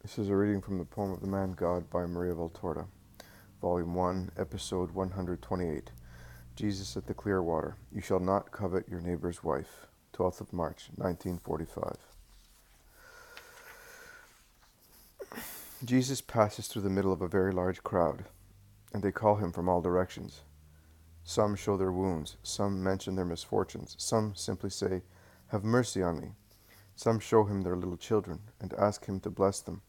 This is a reading from the poem of the Man God by Maria Valtorta, Volume 1, Episode 128. Jesus at the Clear Water. You shall not covet your neighbor's wife. 12th of March, 1945. Jesus passes through the middle of a very large crowd, and they call him from all directions. Some show their wounds, some mention their misfortunes, some simply say, "Have mercy on me." Some show him their little children, and ask him to bless them.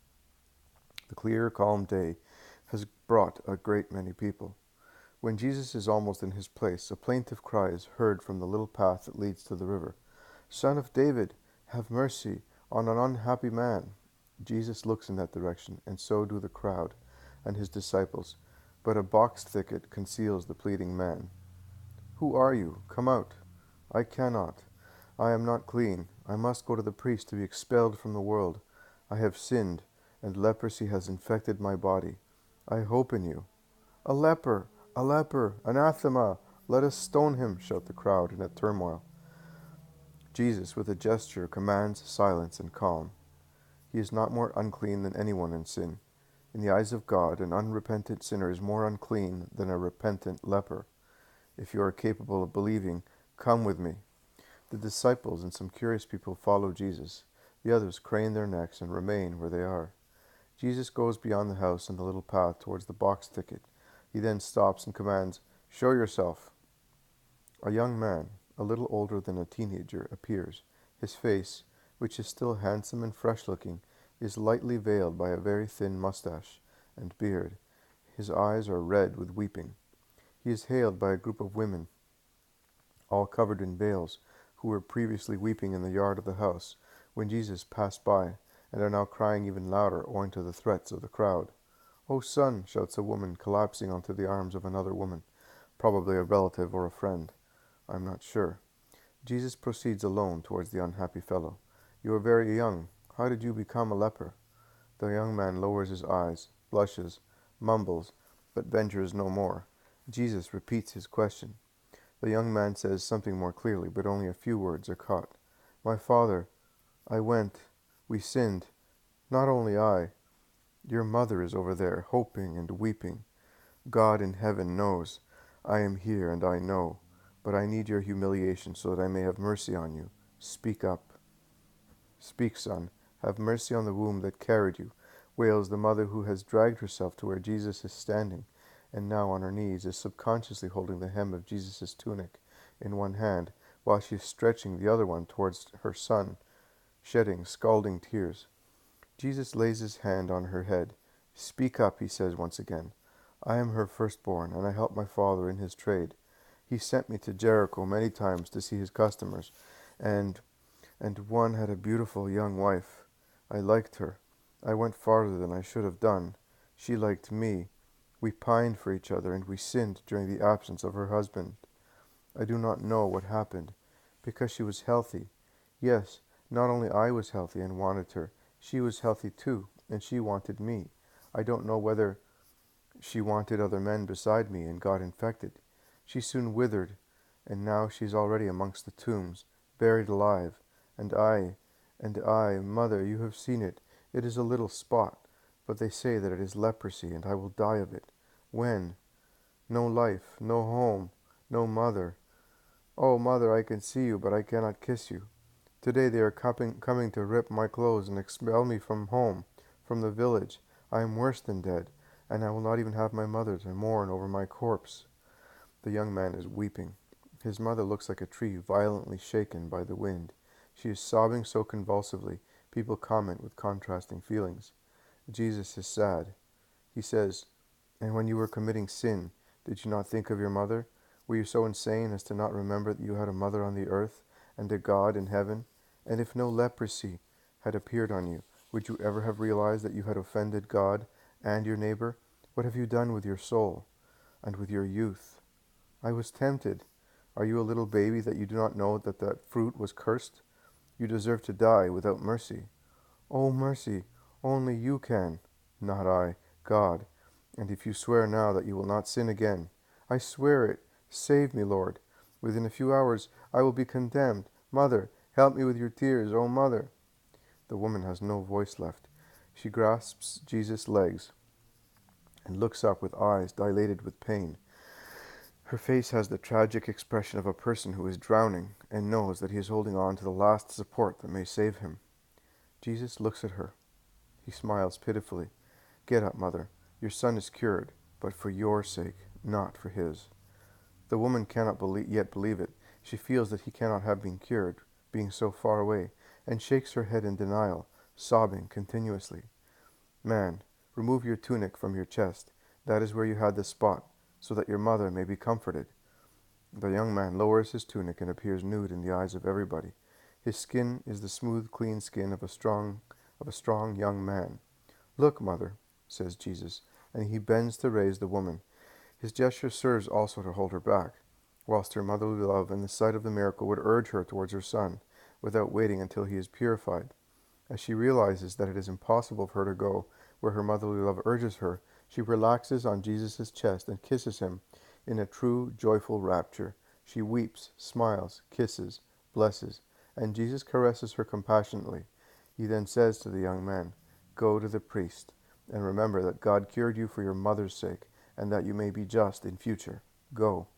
The clear, calm day has brought a great many people. When Jesus is almost in his place, a plaintive cry is heard from the little path that leads to the river. "Son of David, have mercy on an unhappy man." Jesus looks in that direction, and so do the crowd and his disciples, but a box thicket conceals the pleading man. "Who are you? Come out." "I cannot. I am not clean. I must go to the priest to be expelled from the world. I have sinned, and leprosy has infected my body. I hope in you." "A leper! A leper! Anathema! Let us stone him!" shout the crowd in a turmoil. Jesus, with a gesture, commands silence and calm. He is not more unclean than anyone in sin. In the eyes of God, an unrepentant sinner is more unclean than a repentant leper. If you are capable of believing, come with me. The disciples and some curious people follow Jesus. The others crane their necks and remain where they are. Jesus goes beyond the house and the little path towards the box thicket. He then stops and commands, "Show yourself." A young man, a little older than a teenager, appears. His face, which is still handsome and fresh-looking, is lightly veiled by a very thin mustache and beard. His eyes are red with weeping. He is hailed by a group of women, all covered in veils, who were previously weeping in the yard of the house when Jesus passed by, and are now crying even louder owing to the threats of the crowd. "Oh, son," shouts a woman, collapsing onto the arms of another woman, probably a relative or a friend. I am not sure. Jesus proceeds alone towards the unhappy fellow. "You are very young. How did you become a leper?" The young man lowers his eyes, blushes, mumbles, but ventures no more. Jesus repeats his question. The young man says something more clearly, but only a few words are caught. "My father, we sinned. Not only I. Your mother is over there, hoping and weeping. God in heaven knows. I am here, and I know. But I need your humiliation so that I may have mercy on you. Speak up." "Speak, son. Have mercy on the womb that carried you," wails the mother, who has dragged herself to where Jesus is standing, and now on her knees is subconsciously holding the hem of Jesus' tunic in one hand, while she is stretching the other one towards her son, shedding scalding tears. Jesus lays his hand on her head. "Speak up," he says once again. "I am her firstborn, and I help my father in his trade. He sent me to Jericho many times to see his customers, and one had a beautiful young wife. I liked her. I went farther than I should have done. She liked me. We pined for each other, and we sinned during the absence of her husband. I do not know what happened, because she was healthy. Yes, not only I was healthy and wanted her, she was healthy too, and she wanted me. I don't know whether she wanted other men beside me and got infected. She soon withered, and now she's already amongst the tombs, buried alive. And I, mother, you have seen it. It is a little spot, but they say that it is leprosy, and I will die of it. When? No life, no home, no mother. Oh, mother, I can see you, but I cannot kiss you. Today they are coming to rip my clothes and expel me from home, from the village. I am worse than dead, and I will not even have my mother to mourn over my corpse." The young man is weeping. His mother looks like a tree violently shaken by the wind. She is sobbing so convulsively, people comment with contrasting feelings. Jesus is sad. He says, "And when you were committing sin, did you not think of your mother? Were you so insane as to not remember that you had a mother on the earth and a God in heaven? And if no leprosy had appeared on you, would you ever have realized that you had offended God and your neighbor? What have you done with your soul and with your youth?" "I was tempted." Are you a little baby that you do not know that that fruit was cursed? You deserve to die without mercy. "Oh, mercy, only you can." "Not I, God. And if you swear now that you will not sin again." "I swear it. Save me, Lord. Within a few hours I will be condemned. Mother, help me with your tears. Oh, mother." The woman has no voice left. She grasps Jesus' legs and looks up with eyes dilated with pain. Her face has the tragic expression of a person who is drowning and knows that he is holding on to the last support that may save him. Jesus looks at her. He smiles pitifully. Get up, mother. Your son is cured, but for your sake, not for his. The woman cannot yet believe it. She feels that he cannot have been cured, being so far away, and shakes her head in denial, sobbing continuously. Man, remove your tunic from your chest. That is where you had the spot, so that your mother may be comforted. The young man lowers his tunic and appears nude in the eyes of everybody. His skin is the smooth, clean skin of a strong young man. Look, mother, says Jesus, and he bends to raise the woman. His gesture serves also to hold her back, whilst her motherly love and the sight of the miracle would urge her towards her son, without waiting until he is purified. As she realizes that it is impossible for her to go where her motherly love urges her, she relaxes on Jesus' chest and kisses him in a true, joyful rapture. She weeps, smiles, kisses, blesses, and Jesus caresses her compassionately. He then says to the young man, Go to the priest, and remember that God cured you for your mother's sake, and that you may be just in future. Go.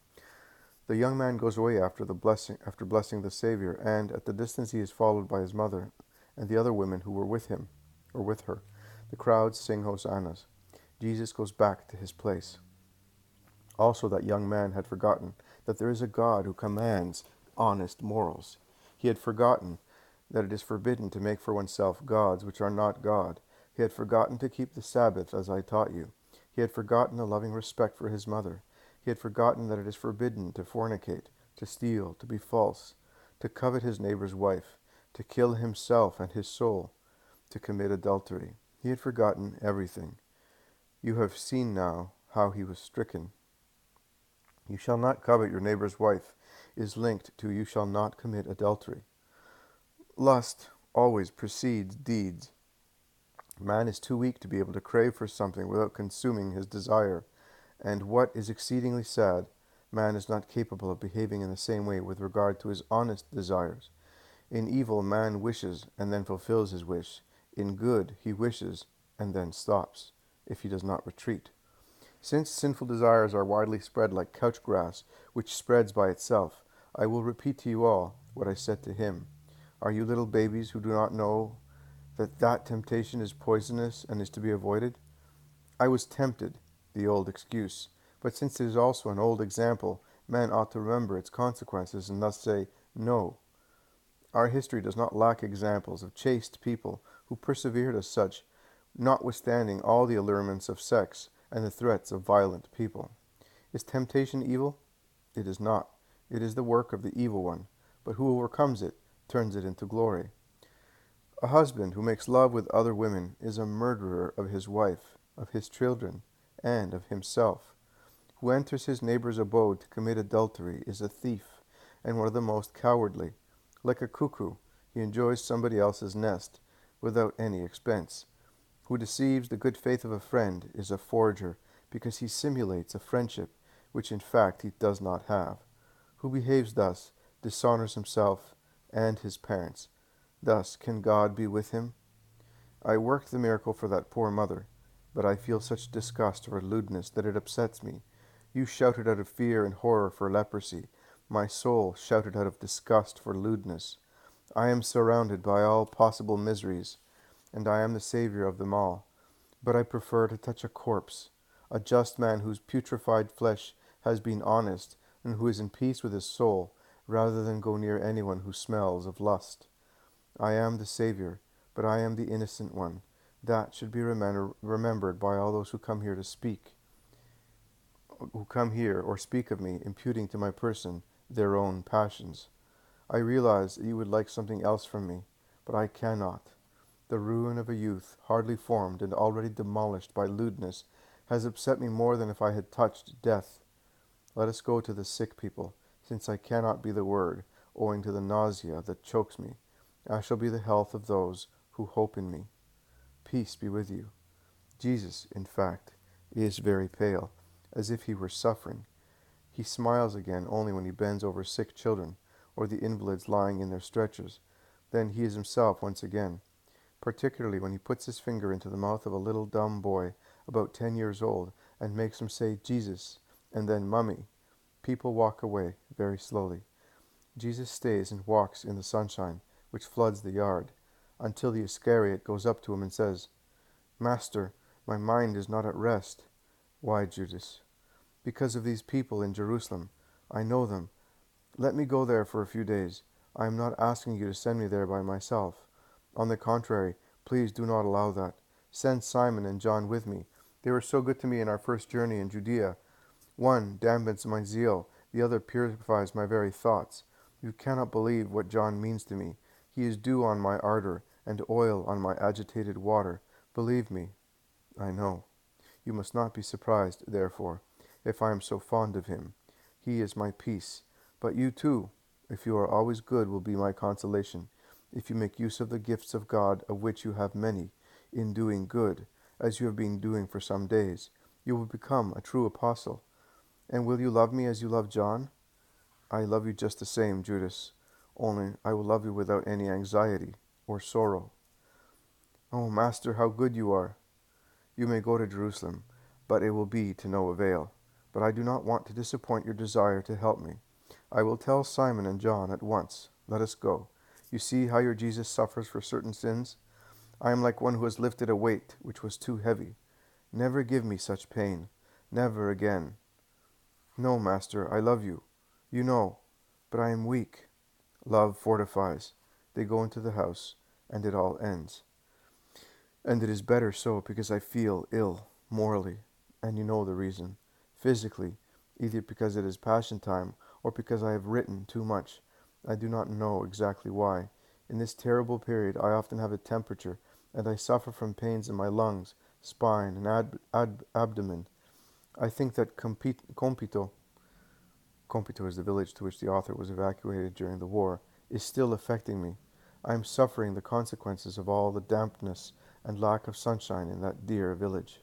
The young man goes away after blessing the Savior, and at the distance he is followed by his mother and the other women who were with him, or with her. The crowds sing hosannas. Jesus goes back to his place. Also, that young man had forgotten that there is a God who commands honest morals. He had forgotten that it is forbidden to make for oneself gods which are not God. He had forgotten to keep the Sabbath as I taught you. He had forgotten a loving respect for his mother. He had forgotten that it is forbidden to fornicate, to steal, to be false, to covet his neighbor's wife, to kill himself and his soul, to commit adultery. He had forgotten everything. You have seen now how he was stricken. You shall not covet your neighbor's wife is linked to you shall not commit adultery. Lust always precedes deeds. Man is too weak to be able to crave for something without consuming his desire, and what is exceedingly sad, man is not capable of behaving in the same way with regard to his honest desires. In evil, man wishes and then fulfills his wish. In good, he wishes and then stops, if he does not retreat. Since sinful desires are widely spread like couch grass, which spreads by itself, I will repeat to you all what I said to him. Are you little babies who do not know that temptation is poisonous and is to be avoided? I was tempted, the old excuse, but since it is also an old example, man ought to remember its consequences and thus say, No. Our history does not lack examples of chaste people who persevered as such, notwithstanding all the allurements of sex and the threats of violent people. Is temptation evil? It is not. It is the work of the evil one, but who overcomes it turns it into glory. A husband who makes love with other women is a murderer of his wife, of his children, and of himself. Who enters his neighbor's abode to commit adultery is a thief, and one of the most cowardly. Like a cuckoo, he enjoys somebody else's nest, without any expense. Who deceives the good faith of a friend is a forger, because he simulates a friendship, which in fact he does not have. Who behaves thus dishonors himself and his parents. Thus can God be with him? I worked the miracle for that poor mother, but I feel such disgust for lewdness that it upsets me. You shouted out of fear and horror for leprosy. My soul shouted out of disgust for lewdness. I am surrounded by all possible miseries, and I am the Savior of them all. But I prefer to touch a corpse, a just man whose putrefied flesh has been honest and who is in peace with his soul, rather than go near anyone who smells of lust. I am the Savior, but I am the innocent one. That should be remembered by all those who come here or speak of me, imputing to my person their own passions. I realize that you would like something else from me, but I cannot. The ruin of a youth, hardly formed and already demolished by lewdness, has upset me more than if I had touched death. Let us go to the sick people, since I cannot be the word, owing to the nausea that chokes me. I shall be the health of those who hope in me. Peace be with you. Jesus, in fact, is very pale, as if he were suffering. He smiles again only when he bends over sick children, or the invalids lying in their stretchers. Then he is himself once again. particularly when he puts his finger into the mouth of a little dumb boy about 10 years old and makes him say Jesus and then Mummy. People walk away very slowly. Jesus stays and walks in the sunshine, which floods the yard, until the Iscariot goes up to him and says, Master, my mind is not at rest. Why, Judas? Because of these people in Jerusalem. I know them. Let me go there for a few days. I am not asking you to send me there by myself. On the contrary, please do not allow that. Send Simon and John with me. They were so good to me in our first journey in Judea. One dampens my zeal, the other purifies my very thoughts. You cannot believe what John means to me. He is dew on my ardor, and oil on my agitated water. Believe me, I know. You must not be surprised, therefore, if I am so fond of him. He is my peace. But you too, if you are always good, will be my consolation, if you make use of the gifts of God, of which you have many, in doing good, as you have been doing for some days. You will become a true apostle. And will you love me as you love John? I love you just the same, Judas, only I will love you without any anxiety or sorrow. Oh, Master, how good you are! You may go to Jerusalem, but it will be to no avail. But I do not want to disappoint your desire to help me. I will tell Simon and John at once. Let us go. You see how your Jesus suffers for certain sins? I am like one who has lifted a weight which was too heavy. Never give me such pain. Never again. No, Master, I love you. You know, but I am weak. Love fortifies. They go into the house, and it all ends. And it is better so, because I feel ill, morally, and you know the reason. Physically, either because it is passion time, or because I have written too much. I do not know exactly why. In this terrible period I often have a temperature, and I suffer from pains in my lungs, spine, and abdomen. I think that Compito is the village to which the author was evacuated during the war, is still affecting me. I am suffering the consequences of all the dampness and lack of sunshine in that dear village.